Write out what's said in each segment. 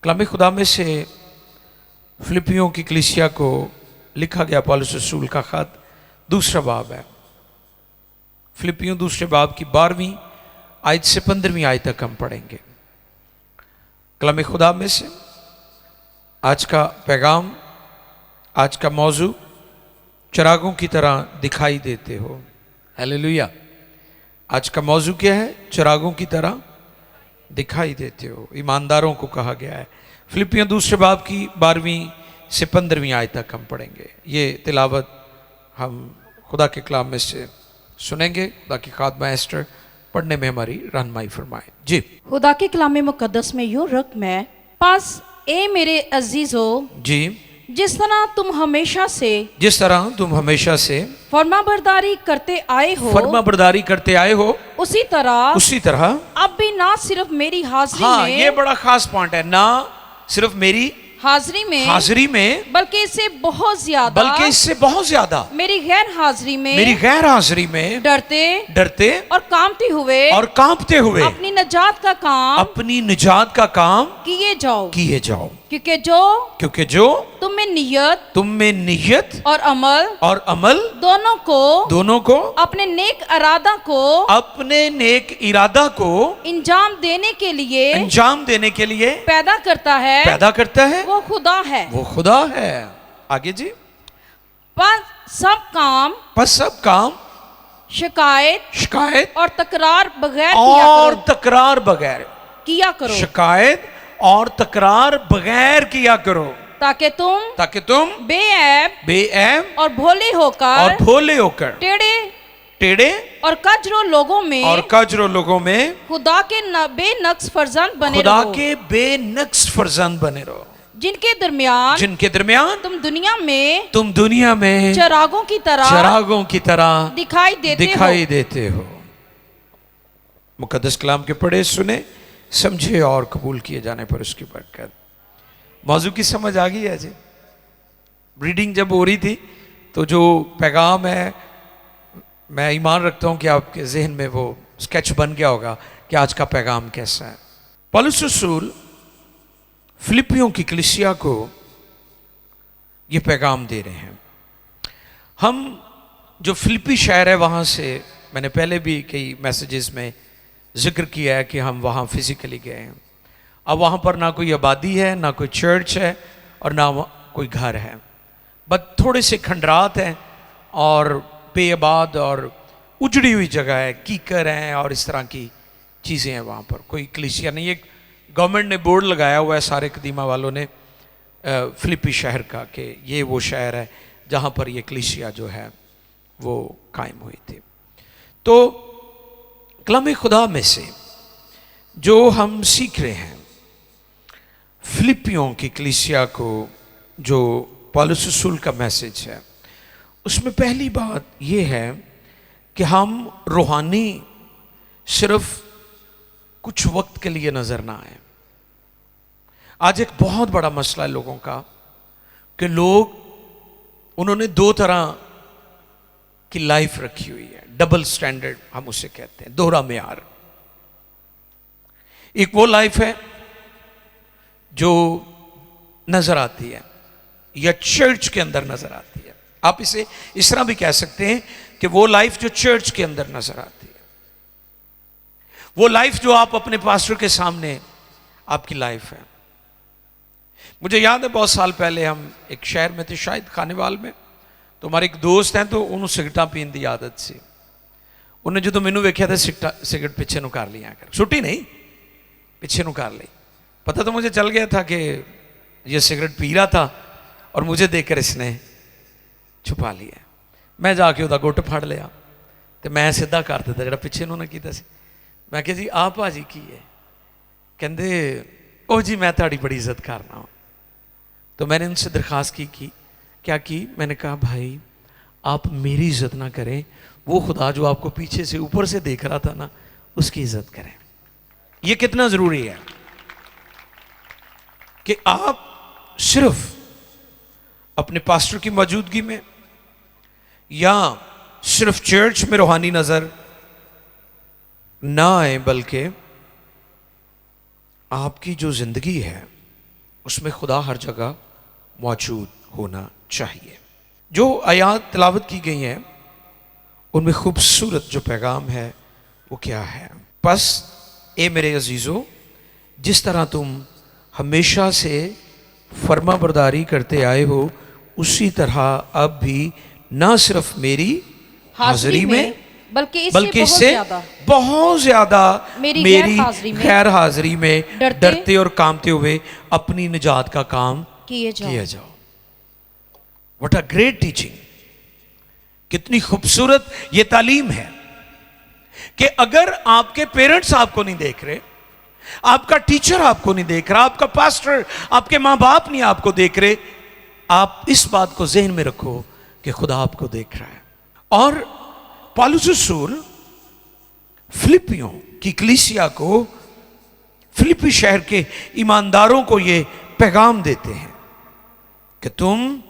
कलाम खुदा में से फिलिपियों की कलीसिया को लिखा गया पौलुस रसूल का खत दूसरा बाब है। फिलिपियों दूसरे बाब की 12वीं आयत से 15वीं आयत तक हम पढ़ेंगे। कलाम खुदा में से आज का पैगाम, आज का मौजू, चिरागों की तरह दिखाई देते हो। हालेलुया। आज का मौजू क्या है? चिरागों की तरह दिखाई देते हो। ईमानदारों को कहा गया है। फिलिपियों दूसरे बाब की 12वीं से 15वीं आयत तक हम पढ़ेंगे। ये तिलावत हम खुदा के कलाम में से सुनेंगे। खुदा की खादमा एस्टर पढ़ने में हमारी रहनुमाई फरमाए। जी। खुदा के कलाम मुकद्दस में यूं रकम है, पास ए मेरे अजीजो, जी, जिस तरह तुम हमेशा से फरमाबरदारी करते आए हो, उसी तरह अब भी ना सिर्फ मेरी हाजिरी में, ये बड़ा खास पॉइंट है, ना सिर्फ मेरी हाजिरी में बल्कि इससे बहुत ज्यादा मेरी गैर हाजिरी में डरते और कांपते हुए अपनी निजात का काम किए जाओ, क्योंकि जो तुम में नियत और अमल दोनों को अपने नेक इरादा को इंजाम देने के लिए पैदा करता है। वो खुदा है। आगे जी। पर सब काम शिकायत और तकरार बगैर किया करो। शिकायत और तकरार बगैर किया करो, ताकि तुम बेऐब और भोले होकर टेढ़े और कजरो लोगों में खुदा के बेनक्स फर्जंद बने रहो, जिनके दरमियान तुम दुनिया में चिरागों की तरह दिखाई देते हो। मुकद्दस कलाम के पढ़े, सुने, समझे और कबूल किए जाने पर उसकी बरकत। मौजू की समझ आ गई है जी। रीडिंग जब हो रही थी तो जो पैगाम है, मैं ईमान रखता हूं कि आपके जहन में वो स्केच बन गया होगा कि आज का पैगाम कैसा है। पौलुस रसूल फिलिपियों की कलीसिया को ये पैगाम दे रहे हैं। हम जो फिलिपी शहर है वहाँ से, मैंने पहले भी कई मैसेजेस में जिक्र किया है कि हम वहाँ फिजिकली गए हैं। अब वहाँ पर ना कोई आबादी है, ना कोई चर्च है और ना कोई घर है, बस थोड़े से खंडरात हैं और बेआबाद और उजड़ी हुई जगह है, कीकर हैं और इस तरह की चीज़ें हैं। वहाँ पर कोई कलीसिया नहीं। एक गवर्नमेंट ने बोर्ड लगाया हुआ है, सारे कदीमा वालों ने, फिलिपी शहर का, कि ये वो शहर है जहाँ पर ये कलीसिया जो है वो कायम हुई थी। तो कलाम खुदा में से जो हम सीख रहे हैं, फिलिपियों की कलीसिया को जो पौलुस रसूल का मैसेज है, उसमें पहली बात यह है कि हम रूहानी सिर्फ कुछ वक्त के लिए नजर ना आए। आज एक बहुत बड़ा मसला है लोगों का कि उन्होंने दो तरह की लाइफ रखी हुई है। डबल स्टैंडर्ड हम उसे कहते हैं, दोहरा मेयार। एक वो लाइफ है जो नजर आती है या चर्च के अंदर नजर आती है। आप इसे इस तरह भी कह सकते हैं कि वो लाइफ जो चर्च के अंदर नजर आती है, वो लाइफ जो आप अपने पास्टर के सामने आपकी लाइफ है। मुझे याद है बहुत साल पहले हम एक शहर में थे, शायद खानेवाल में, तो हमारे एक दोस्त हैं, तो उन्होंने सिगरेटा पीन की आदत सी। उन्हें जो मैनू वेख्या था सिगरेट पिछे नु कर लिया, छुट्टी नहीं, पिछे नु कर ली। पता तो मुझे चल गया था कि ये सिगरेट पी रहा था और मुझे देखकर इसने छुपा लिया। मैं जाके उसका गुट फड़ लिया तो मैं सीधा कर दिता जो पिछे उन्होंने किया। मैं कहा जी आप भाजी की है? कहते ओ जी मैं ताड़ी बड़ी इज्जत करना। तो मैंने उनसे दरखास्त की क्या की? मैंने कहा भाई आप मेरी इज्जत ना करें, वो खुदा जो आपको पीछे से ऊपर से देख रहा था ना, उसकी इज्जत करें। ये कितना जरूरी है कि आप सिर्फ अपने पास्टर की मौजूदगी में या सिर्फ चर्च में रूहानी नजर ना आए, बल्कि आपकी जो जिंदगी है उसमें खुदा हर जगह मौजूद होना चाहिए। जो आयात तिलावत की गई हैं उनमें खूबसूरत जो पैगाम है वो क्या है? बस ए मेरे अजीज़ों, जिस तरह तुम हमेशा से फर्माबरदारी करते आए हो, उसी तरह अब भी ना सिर्फ मेरी हाजिरी में बल्कि इससे बहुत ज्यादा मेरी गैर हाजिरी में डरते और कांपते हुए अपनी निजात का काम किए जाओ। What a great teaching! कितनी खूबसूरत ये तालीम है कि अगर आपके पेरेंट्स आपको नहीं देख रहे, आपका टीचर आपको नहीं देख रहा, आपका पास्टर, आपके माँ बाप नहीं आपको देख रहे, आप इस बात को ज़हन में रखो कि खुदा आपको देख रहा है। और पौलुस रसूल फिलिपियों की कलीसिया को, फिलिपी शहर के ईमानदारों को ये पैगाम देते हैं कि तुम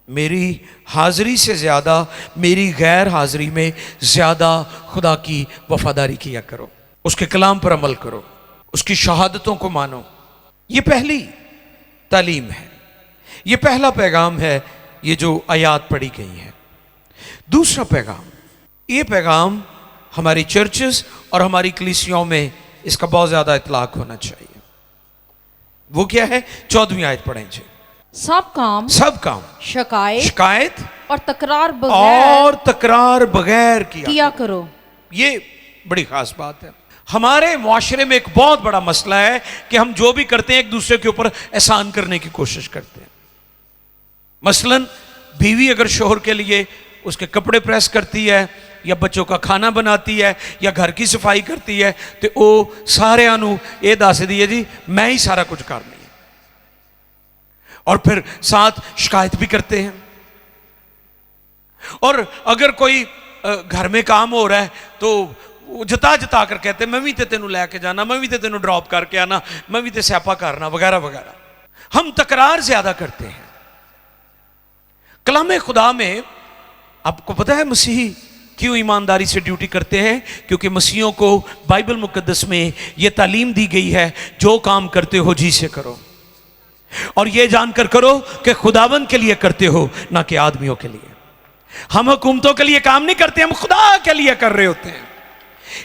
मेरी हाजिरी से ज़्यादा मेरी गैर हाजिरी में ज़्यादा खुदा की वफादारी किया करो, उसके कलाम पर अमल करो, उसकी शहादतों को मानो। ये पहली तालीम है, ये पहला पैगाम है, ये जो आयात पढ़ी गई है। दूसरा पैगाम, ये पैगाम हमारी चर्चेस और हमारी कलीसियाओं में इसका बहुत ज़्यादा इतलाक होना चाहिए। वो क्या है? 14वीं आयत पढ़ें जी। सब काम शिकायत और तकरार बगैर किया करो। ये बड़ी खास बात है। हमारे मुआशरे में एक बहुत बड़ा मसला है कि हम जो भी करते हैं एक दूसरे के ऊपर एहसान करने की कोशिश करते हैं। मसलन बीवी अगर शोहर के लिए उसके कपड़े प्रेस करती है या बच्चों का खाना बनाती है या घर की सफाई करती है तो वो सारे आनू ये दस दी है जी मैं ही सारा कुछ करनी है, और फिर साथ शिकायत भी करते हैं। और अगर कोई घर में काम हो रहा है तो जता जता कर कहते मैं भी तेनू लैके जाना, मैं भी तेनू ड्रॉप करके आना, मैं भी ते स्यापा करना, वगैरह वगैरह। हम तकरार ज्यादा करते हैं। कलाम खुदा में आपको पता है मसीही क्यों ईमानदारी से ड्यूटी करते हैं? क्योंकि मसीहों को बाइबल मुकद्दस में यह तालीम दी गई है, जो काम करते हो जी से करो, और यह जानकर करो कि खुदावन के लिए करते हो, ना कि आदमियों के लिए। हम हुकूमतों के लिए काम नहीं करते, हम खुदा के लिए कर रहे होते हैं।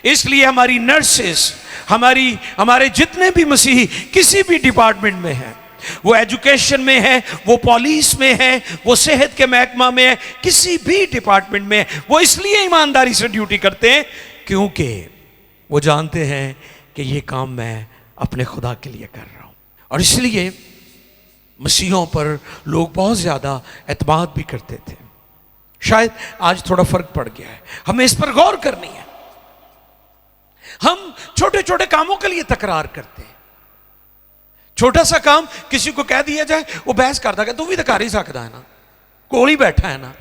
इसलिए हमारी नर्सेस, हमारे जितने भी मसीही किसी भी डिपार्टमेंट में हैं, वो एजुकेशन में है, वो पुलिस में है, वो सेहत के महकमा में है, किसी भी डिपार्टमेंट में, वो इसलिए ईमानदारी से ड्यूटी करते हैं क्योंकि वो जानते हैं कि ये काम मैं अपने खुदा के लिए कर रहा हूं। और इसलिए मसीहों पर लोग बहुत ज़्यादा एतमाद भी करते थे। शायद आज थोड़ा फर्क पड़ गया है, हमें इस पर गौर करनी है। हम छोटे छोटे कामों के लिए तकरार करते हैं। छोटा सा काम किसी को कह दिया जाए, वो बहस करता है, तू भी तो कर ही सकता है ना, कोल ही बैठा है ना।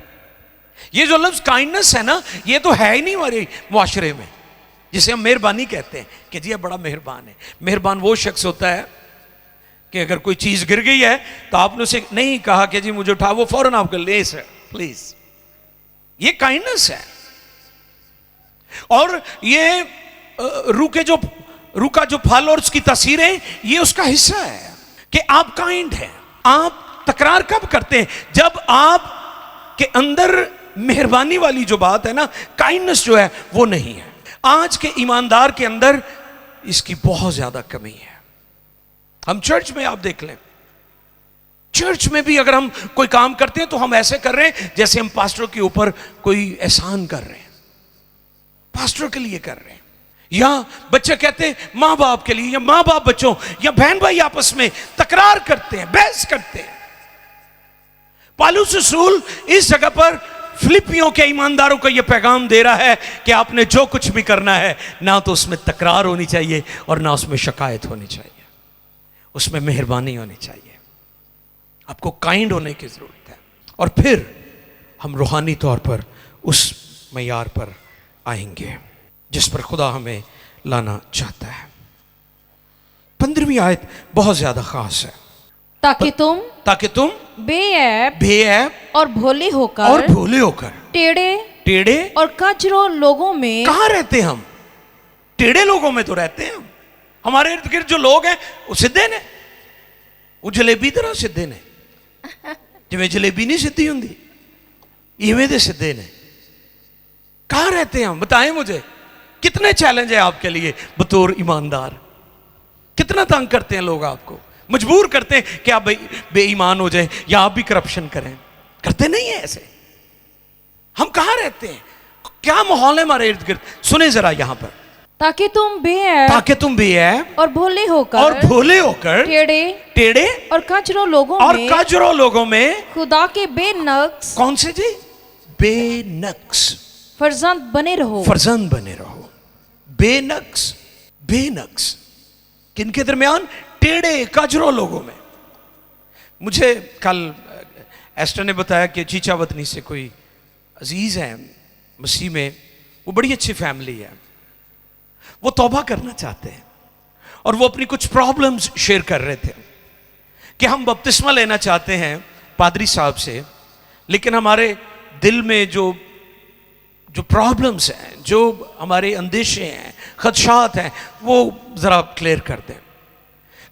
ये जो लफ्ज़ काइंडनेस है ना, ये तो है ही नहीं हमारे मुआशरे में, जिसे हम मेहरबानी कहते हैं कि जी ये बड़ा मेहरबान है। मेहरबान वो शख्स होता है कि अगर कोई चीज़ गिर गई है तो आपने उसे नहीं कहा कि जी मुझे उठा, वो फौरन आपको ले सर प्लीज। ये काइंडनेस है। और ये रूह का जो फल और उसकी तस्वीरें, ये उसका हिस्सा है कि आप काइंड हैं। आप तकरार कब करते हैं? जब आप के अंदर मेहरबानी वाली जो बात है ना, काइंडनेस जो है वो नहीं है। आज के ईमानदार के अंदर इसकी बहुत ज्यादा कमी है। हम चर्च में आप देख लें, चर्च में भी अगर हम कोई काम करते हैं तो हम ऐसे कर रहे हैं जैसे हम पास्टर के ऊपर कोई एहसान कर रहे हैं, पास्टर के लिए कर रहे हैं। या बच्चे कहते हैं माँ बाप के लिए, या माँ बाप बच्चों, या बहन भाई आपस में तकरार करते हैं, बहस करते हैं। पौलुस रसूल इस जगह पर फिलिपियों के ईमानदारों को यह पैगाम दे रहा है कि आपने जो कुछ भी करना है, ना तो उसमें तकरार होनी चाहिए और ना उसमें शिकायत होनी चाहिए, उसमें मेहरबानी होनी चाहिए। आपको काइंड होने की जरूरत है। और फिर हम रूहानी तौर पर उस मयार पर आएंगे जिस पर खुदा हमें लाना चाहता है। 15वीं आयत बहुत ज्यादा खास है। ताकि तुम बेऐब और भोले होकर टेढ़े और कचरों लोगों में। कहां रहते हम? टेढ़े लोगों में तो रहते हैं हम। हमारे इर्द गिर्द जो लोग हैं वो सीधे ने, वो जलेबी तरह सीधे ने, जिवें जलेबी नहीं सीधी हुंदी इवें दे सीधे ने। कहाँ रहते हैं हम, बताएं मुझे। कितने चैलेंज है आपके लिए बतौर ईमानदार, कितना तंग करते हैं लोग आपको, मजबूर करते हैं कि आप बेईमान हो जाए या आप भी करप्शन करें। करते नहीं है ऐसे। हम कहाँ रहते हैं, क्या माहौल है हमारे इर्द गिर्द। सुने जरा यहां पर, ताकि तुम बेऐब और भोले होकर टेढ़े और कचरों लोगों में खुदा के बेनक्स, कौन से जी, बेनक्स फर्जंद बने रहो। बेनक्स किनके दरमियान, टेढ़े कचरों लोगों में। मुझे कल एस्टर ने बताया कि चीचा वतनी से कोई अजीज है मसीह में, वो बड़ी अच्छी फैमिली है, वो तौबा करना चाहते हैं और वो अपनी कुछ प्रॉब्लम्स शेयर कर रहे थे कि हम बपतिस्मा लेना चाहते हैं पादरी साहब से, लेकिन हमारे दिल में जो प्रॉब्लम्स हैं, जो हमारे अंदेशे हैं, खदशात हैं, वो ज़रा क्लियर कर दें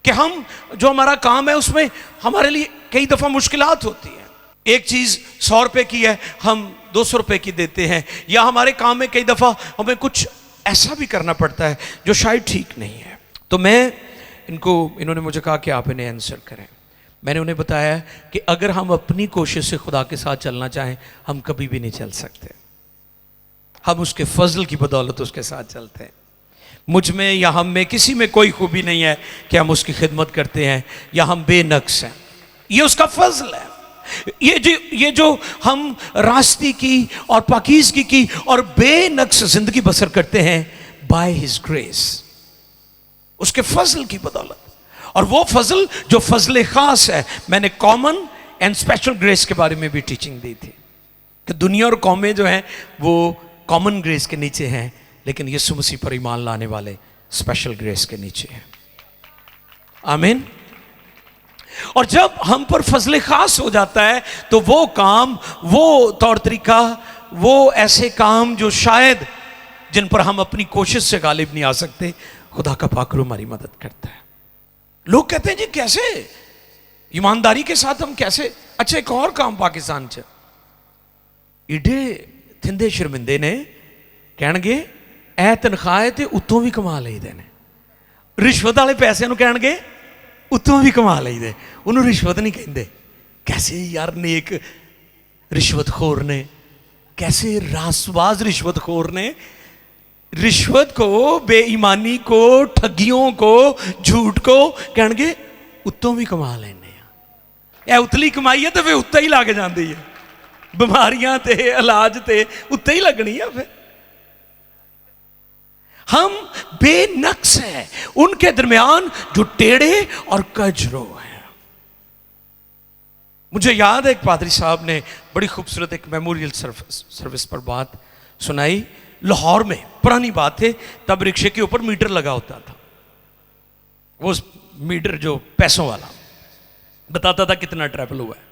कि हम जो हमारा काम है उसमें हमारे लिए कई दफ़ा मुश्किलात होती हैं। एक चीज़ 100 रुपये की है, हम 200 रुपये की देते हैं, या हमारे काम में कई दफ़ा हमें कुछ ऐसा भी करना पड़ता है जो शायद ठीक नहीं है। तो इन्होंने मुझे कहा कि आप इन्हें आंसर करें। मैंने उन्हें बताया कि अगर हम अपनी कोशिश से खुदा के साथ चलना चाहें, हम कभी भी नहीं चल सकते। हम उसके फजल की बदौलत उसके साथ चलते हैं। मुझ में या हम में किसी में कोई खूबी नहीं है कि हम उसकी खिदमत करते हैं या हम बेनक्स हैं, ये उसका फजल है। ये जो हम रास्ते की और पाकीज़गी की और बेनक्स जिंदगी बसर करते हैं, बाय हिज ग्रेस, उसके फजल की बदौलत। और वो फजल जो फजल खास है, मैंने कॉमन एंड स्पेशल ग्रेस के बारे में भी टीचिंग दी थी कि दुनिया और कौमें जो हैं वो कॉमन ग्रेस के नीचे हैं, लेकिन यीशु मसीह पर ईमान लाने वाले स्पेशल ग्रेस के नीचे हैं। आमीन। और जब हम पर फजल खास हो जाता है तो वो काम, वो तौर तरीका, वो ऐसे काम जो शायद जिन पर हम अपनी कोशिश से गालिब नहीं आ सकते, खुदा का पाकरू हमारी मदद करता है। लोग कहते हैं जी कैसे ईमानदारी के साथ हम कैसे। अच्छा, एक और काम पाकिस्तान च इडे थिंदे शर्मिंदे ने, कहणगे ए तनख्वाह है ते उत्तों भी कमा लईदे ने। रिश्वत वाले पैसे नूं कहणगे उत्तों भी कमा लईदे, उन्होंने रिश्वत नहीं कहते। कैसे यार नेक रिश्वतखोर ने, कैसे रासबाज रिश्वतखोर ने रिश्वत को, बेईमानी को, ठगियों को, झूठ को कहणगे उत्तों भी कमा लेने। ए उतली कमाई है तो फिर उत्ते ही लग जाती है, बीमारियां ते इलाज ते उत्ते ही लगनी है। फिर हम बेनक्स हैं उनके दरमियान जो टेढ़े और कजरो हैं। मुझे याद है एक पादरी साहब ने बड़ी खूबसूरत एक मेमोरियल सर्विस पर बात सुनाई। लाहौर में पुरानी बात है, तब रिक्शे के ऊपर मीटर लगा होता था। वो मीटर जो पैसों वाला बताता था कितना ट्रैवल हुआ है।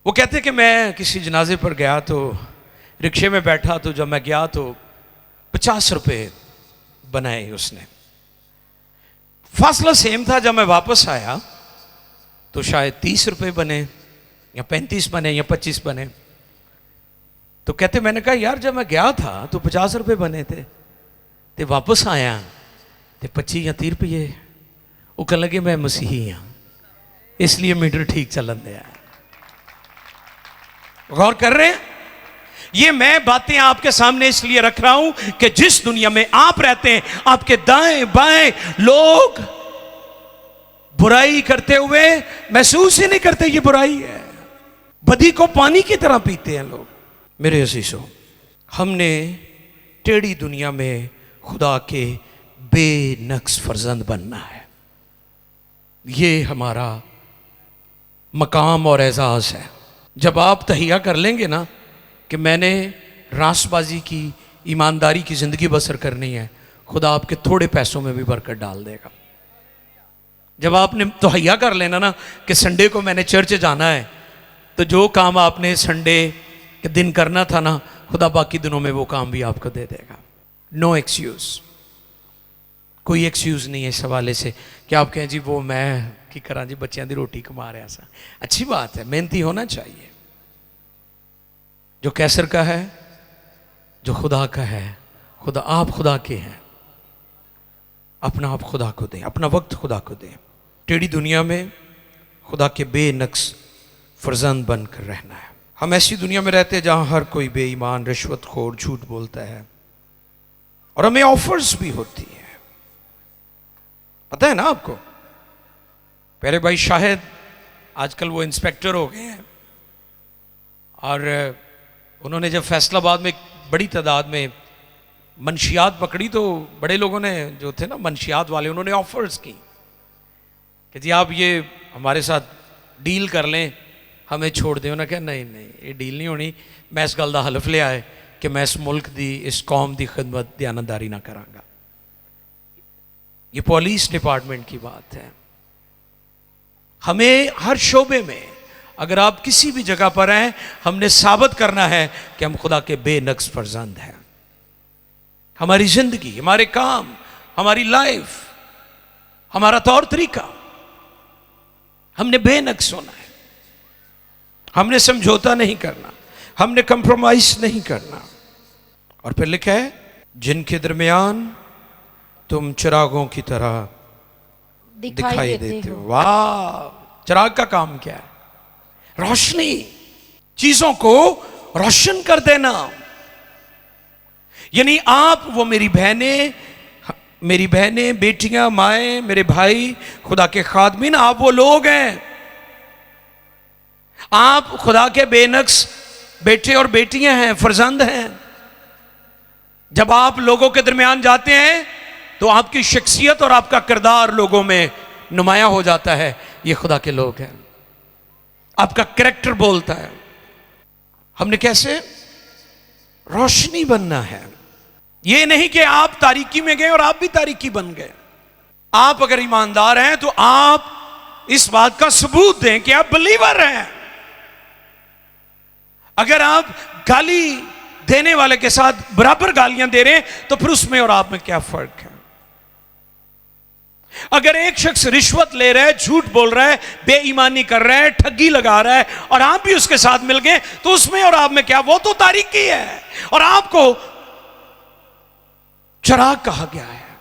वो कहते कि मैं किसी जनाजे पर गया तो रिक्शे में बैठा, तो जब मैं गया तो 50 रुपये बनाए उसने। फासला सेम था, जब मैं वापस आया तो शायद 30 रुपये बने या 35 बने या 25 बने। तो कहते मैंने कहा यार जब मैं गया था तो 50 रुपये बने थे, ते वापस आया तो 25 या 30 रुपये। वो कहने लगे मैं मसीही हाँ, इसलिए मीटर ठीक चलन दिया। गौर कर रहे हैं? ये मैं बातें आपके सामने इसलिए रख रहा हूं कि जिस दुनिया में आप रहते हैं, आपके दाएं बाएं लोग बुराई करते हुए महसूस ही नहीं करते ये बुराई है। बदी को पानी की तरह पीते हैं लोग। मेरे अजीजों, हमने टेढ़ी दुनिया में खुदा के बेनक्स फर्जंद बनना है। ये हमारा मकाम और एजाज है। जब आप तहिया कर लेंगे ना कि मैंने रासबाजी की, ईमानदारी की ज़िंदगी बसर करनी है, खुदा आपके थोड़े पैसों में भी बरकत डाल देगा। जब आपने तहिया कर लेना ना कि संडे को मैंने चर्च जाना है, तो जो काम आपने संडे के दिन करना था ना, खुदा बाकी दिनों में वो काम भी आपको दे देगा। No excuse. कोई एक्सक्यूज नहीं है इस हवाले से कि आप कहें जी वो मैं की करा जी बच्चों की रोटी कमा रहा सा। अच्छी बात है, मेहनती होना चाहिए। जो कैसर का है, जो खुदा का है, खुदा आप खुदा के हैं, अपना आप खुदा को दें, अपना वक्त खुदा को दें। टेढ़ी दुनिया में खुदा के बेनक्स फर्जंद बनकर रहना है। हम ऐसी दुनिया में रहते हैं जहां हर कोई बेईमान, रिश्वतखोर, झूठ बोलता है और हमें ऑफर्स भी होती है। पता है ना आपको, प्यारे भाई शाहिद आजकल वो इंस्पेक्टर हो गए हैं और उन्होंने जब फैसलाबाद में बड़ी तादाद में मंशियात पकड़ी तो बड़े लोगों ने जो थे ना मंशियात वाले, उन्होंने ऑफर्स की कि जी आप ये हमारे साथ डील कर लें, हमें छोड़ दें। उन्होंने कहा नहीं नहीं ये डील नहीं होनी, मैं इस गल का हलफ लिया है कि मैं इस मुल्क की, इस कौम की खिदमत दयानतदारी ना करांगा। ये पुलिस डिपार्टमेंट की बात है। हमें हर शोबे में अगर आप किसी भी जगह पर हैं, हमने साबित करना है कि हम खुदा के बेनक्स फर्जंद हैं। हमारी जिंदगी, हमारे काम, हमारी लाइफ, हमारा तौर तरीका, हमने बेनक्स होना है। हमने समझौता नहीं करना, हमने कंप्रोमाइज नहीं करना। और फिर लिखा है जिनके दरमियान तुम चिरागों की तरह दिखाई देते हो। वाह, चिराग का काम क्या है? रोशनी, चीजों को रोशन कर देना। यानी आप, वो मेरी बहनें, बेटियां, माएँ, मेरे भाई, खुदा के खादमीन, आप वो लोग हैं। आप खुदा के बेनक्स बेटे और बेटियां हैं, फर्जंद हैं। जब आप लोगों के दरमियान जाते हैं तो आपकी शख्सियत और आपका किरदार लोगों में नुमाया हो जाता है, ये खुदा के लोग हैं। आपका कैरेक्टर बोलता है। हमने कैसे रोशनी बनना है। ये नहीं कि आप तारीकी में गए और आप भी तारीकी बन गए। आप अगर ईमानदार हैं तो आप इस बात का सबूत दें कि आप बिलीवर हैं। अगर आप गाली देने वाले के साथ बराबर गालियां दे रहे हैं तो फिर उसमें और आप में क्या फर्क है? अगर एक शख्स रिश्वत ले रहा है, झूठ बोल रहा है, बेईमानी कर रहा है, ठगी लगा रहा है और आप भी उसके साथ मिल गए तो उसमें और आप में क्या? वो तो तारीकी है और आपको चिराग कहा गया है।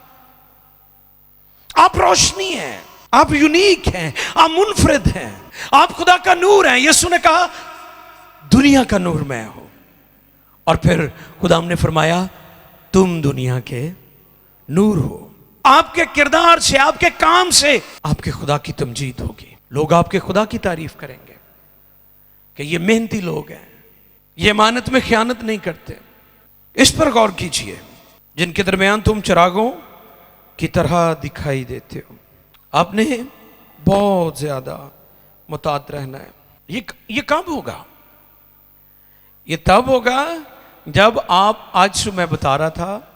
आप रोशनी हैं, आप यूनिक हैं, आप मुनफरिद हैं, आप खुदा का नूर हैं। यीशु ने कहा दुनिया का नूर मैं हूं। और फिर खुदा ने फरमाया तुम दुनिया के नूर हो। आपके किरदार से, आपके काम से आपके खुदा की तमजीद होगी। लोग आपके खुदा की तारीफ करेंगे कि ये मेहनती लोग हैं, ये अमानत में खयानत नहीं करते। इस पर गौर कीजिए, जिनके दरमियान तुम चिरागों की तरह दिखाई देते हो। आपने बहुत ज्यादा मुताद रहना है। ये कब होगा? ये तब होगा जब आप, आज से मैं बता रहा था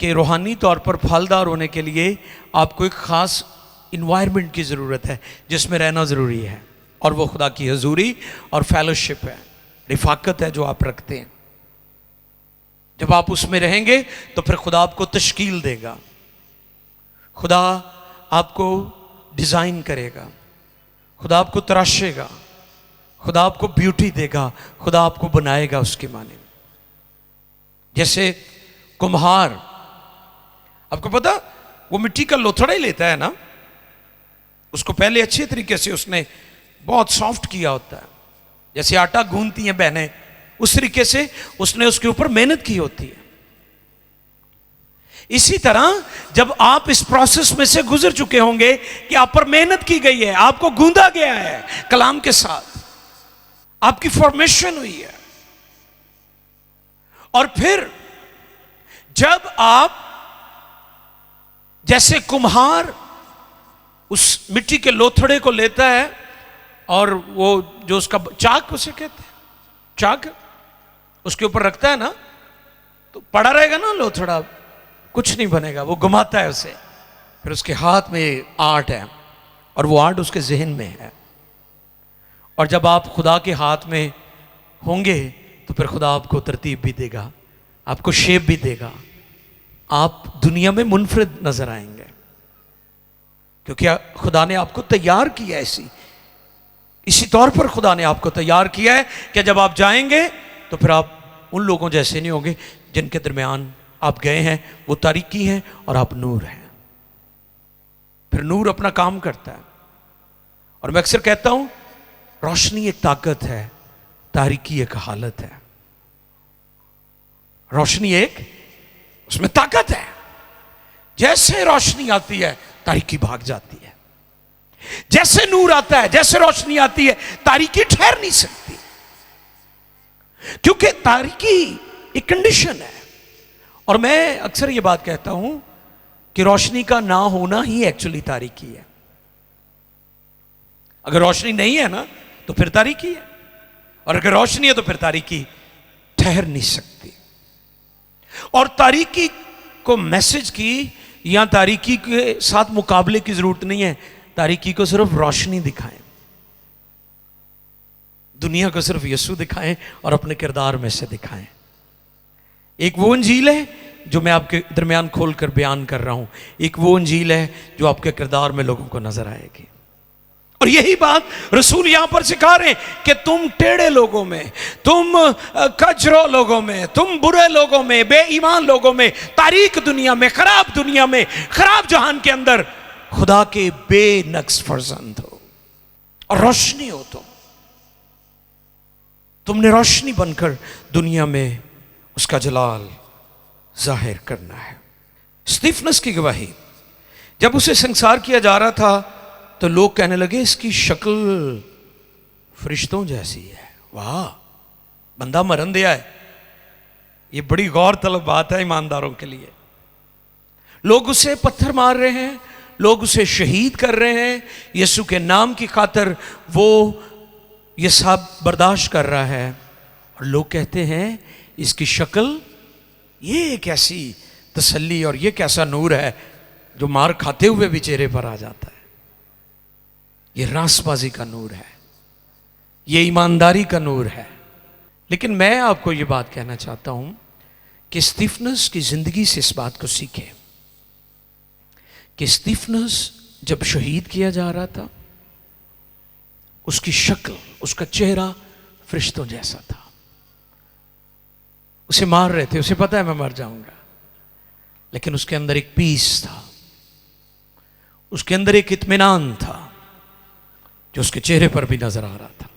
कि रूहानी तौर पर फलदार होने के लिए आपको एक ख़ास इन्वायरमेंट की ज़रूरत है जिसमें रहना ज़रूरी है, और वो खुदा की हजूरी और फेलोशिप है, रिफाकत है जो आप रखते हैं। जब आप उसमें रहेंगे तो फिर खुदा आपको तश्कील देगा, खुदा आपको डिज़ाइन करेगा, खुदा आपको तराशेगा, खुदा आपको ब्यूटी देगा, खुदा आपको बनाएगा उसके माने। जैसे कुम्हार, आपको पता वो मिट्टी का लोथड़ा ही लेता है ना, उसको पहले अच्छे तरीके से उसने बहुत सॉफ्ट किया होता है। जैसे आटा गूंथती हैं बहनें, उस तरीके से उसने उसके ऊपर मेहनत की होती है। इसी तरह जब आप इस प्रोसेस में से गुजर चुके होंगे कि आप पर मेहनत की गई है, आपको गूंदा गया है कलाम के साथ, आपकी फॉर्मेशन हुई है, और फिर जब आप जैसे कुम्हार उस मिट्टी के लोथड़े को लेता है और वो जो उसका चाक, उसे कहते हैं चाक, उसके ऊपर रखता है ना, तो पड़ा रहेगा ना लोथड़ा, कुछ नहीं बनेगा, वो घुमाता है उसे। फिर उसके हाथ में आर्ट है और वो आर्ट उसके जहन में है। और जब आप खुदा के हाथ में होंगे तो फिर खुदा आपको तरतीब भी देगा, आपको शेप भी देगा, आप दुनिया में मुनफरिद नजर आएंगे, क्योंकि खुदा ने आपको तैयार किया ऐसी, इसी तौर पर खुदा ने आपको तैयार किया है कि जब आप जाएंगे तो फिर आप उन लोगों जैसे नहीं होंगे जिनके दरमियान आप गए हैं, वो तारीकी हैं और आप नूर हैं। फिर नूर अपना काम करता है। और मैं अक्सर कहता हूं, रोशनी एक ताकत है, तारीकी एक हालत है। रोशनी एक, उसमें ताकत है। जैसे रोशनी आती है तारीकी भाग जाती है, जैसे नूर आता है, जैसे रोशनी आती है, तारीकी ठहर नहीं सकती, क्योंकि तारीकी एक कंडीशन है। और मैं अक्सर ये बात कहता हूं कि रोशनी का ना होना ही एक्चुअली तारीकी है। अगर रोशनी नहीं है ना तो फिर तारीकी है, और अगर रोशनी है तो फिर तारीकी ठहर नहीं सकती। और तारीकी को मैसेज की या तारीकी के साथ मुकाबले की जरूरत नहीं है। तारीकी को सिर्फ रोशनी दिखाएं, दुनिया को सिर्फ यीशु दिखाएं और अपने किरदार में से दिखाएं। एक वो अंजील है जो मैं आपके दरमियान खोलकर बयान कर रहा हूं, एक वो अंजील है जो आपके किरदार में लोगों को नजर आएगी। और यही बात रसूल यहां पर सिखा रहे हैं कि तुम टेढ़े लोगों में, तुम कचरो लोगों में, तुम बुरे लोगों में, बेईमान लोगों में, तारीक दुनिया में, खराब दुनिया में, खराब जहान के अंदर खुदा के बेनक्स फर्जंद हो और रोशनी हो। तुमने रोशनी बनकर दुनिया में उसका जलाल जाहिर करना है। स्टीफनस की गवाही, जब उसे संसार किया जा रहा था तो लोग कहने लगे इसकी शक्ल फरिश्तों जैसी है। वाह, बंदा मरन दिया है। ये बड़ी गौर तलब बात है ईमानदारों के लिए। लोग उसे पत्थर मार रहे हैं, लोग उसे शहीद कर रहे हैं, यीशु के नाम की खातिर वो ये सब बर्दाश्त कर रहा है। और लोग कहते हैं इसकी शक्ल, ये एक ऐसी तसल्ली और ये कैसा नूर है जो मार खाते हुए भी चेहरे पर आ जाता है। ये रासबाजी का नूर है, ये ईमानदारी का नूर है। लेकिन मैं आपको ये बात कहना चाहता हूं कि स्टीफनस की जिंदगी से इस बात को सीखें कि स्टीफनस जब शहीद किया जा रहा था, उसकी शक्ल, उसका चेहरा फरिश्तों जैसा था। उसे मार रहे थे, उसे पता है मैं मर जाऊंगा, लेकिन उसके अंदर एक पीस था, उसके अंदर एक इत्मीनान था जो उसके चेहरे पर भी नजर आ रहा था।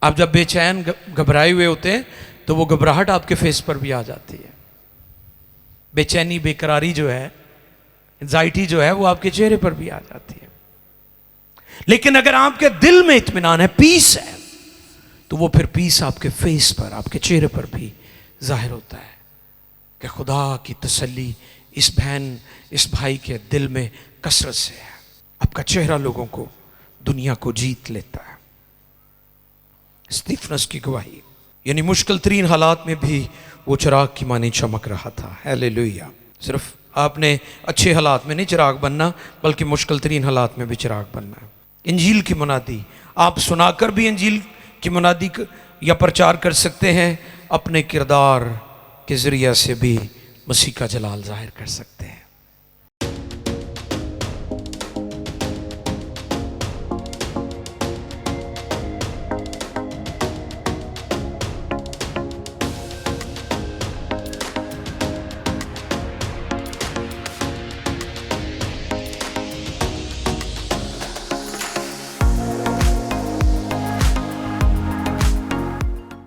आप जब बेचैन घबराए हुए होते हैं तो वो घबराहट आपके फेस पर भी आ जाती है। बेचैनी, बेकरारी जो है, एंजाइटी जो है, वो आपके चेहरे पर भी आ जाती है। लेकिन अगर आपके दिल में इत्मीनान है, पीस है, तो वो फिर पीस आपके फेस पर, आपके चेहरे पर भी जाहिर होता है कि खुदा की तसल्ली इस बहन, इस भाई के दिल में कसरत से है। आपका चेहरा लोगों को, दुनिया को जीत लेता है। स्टीफनस की गवाही, यानी मुश्किल तरीन हालात में भी वो चिराग की मानी चमक रहा था। हालेलुया। सिर्फ आपने अच्छे हालात में नहीं चिराग बनना, बल्कि मुश्किल तरीन हालात में भी चिराग बनना है। इंजील की मुनादी आप सुनाकर भी इंजील की मुनादी या प्रचार कर सकते हैं, अपने किरदार के जरिए से भी मसीह का जलाल जाहिर कर सकते हैं।